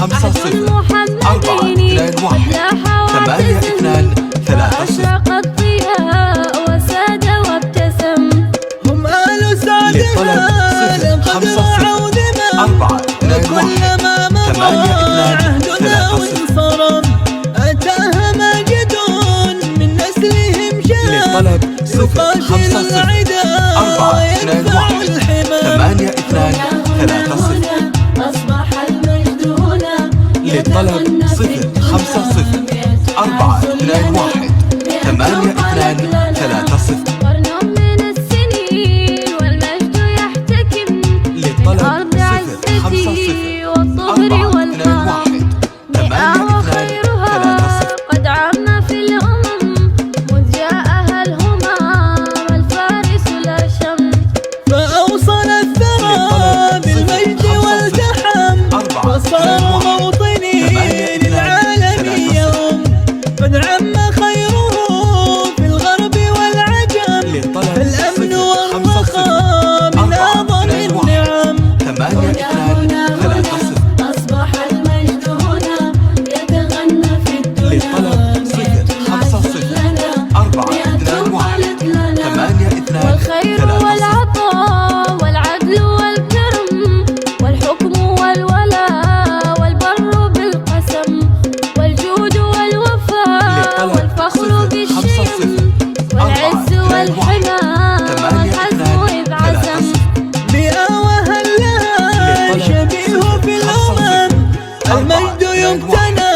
5 0 4 2 1 8 2 3 0. أشرق الضياء وساد وابتسم. هم آل سعدنا لقد وعوا دماء، وكلما مضى عهدنا وانصرم أتاها ماجد من نسلهم شام يقاتل العدا ويدفع الحمى. 8 2 3 0. أصبح المجد هنا للطلب 0 5 0 4 2 1 8 2 3 0. قرن من السنين والمجد يحتكم للطلب 0 5 0 والطهر والحق. مئة وخيرها قد عم في الأمم مذ جاءها الهمام الفارس الأشم. فأوصل الثرى بالمجد والتحم وصار موطني للعالم يوم. قد عم خيره في الغرب والعجم الأمن والرخاء من أعظم النعم. 8 2 3 0. أصبح المجد هنا يتغنى في الدنيا. للطلب 0 5 0 4 2 1 8 2 والخير 3 0. والعطاء والعدل والكرم والحكم والولاء والبر بالقسم والجود والوفاء والفخر بالشيم والعز والحمى والحزم إذ عزم. بيئة وهلها شبيه في الأمم المجد يبتنى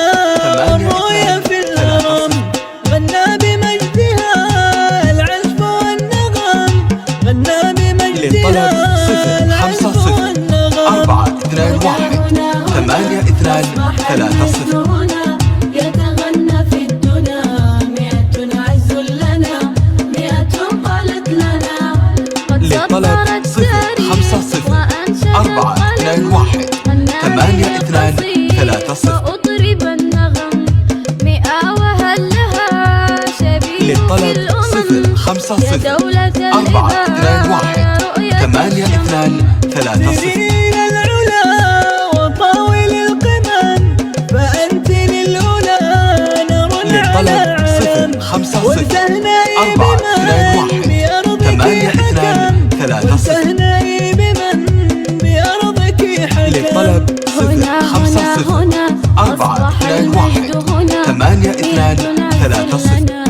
والرؤيا في الهرم. غنى بمجدها العزف والنغم، غنى بمجدها العزف والنغم. 4 2 1 8 2 3 0. هنا يتغنى في الدنا. 100 عز لنا 100 قالت لنا قد للطلب سطرت 0 5 0 4 2 1 8 2 3 0. وأطرب النغم 100 وهلها شبيه للطلب 0 5 0 4 2 1 8 2 3 0. إلى العلا وطاول القمم فأنت للأولى نار على للطلب 0 علم. 5 0 وارتهني 4 2 بمن 1 بأرضك 8 2 حكم، 3 0. وارتهني بمن بأرضك حكم. للطلب 0 5 0 4 2 1 8 2 3 0.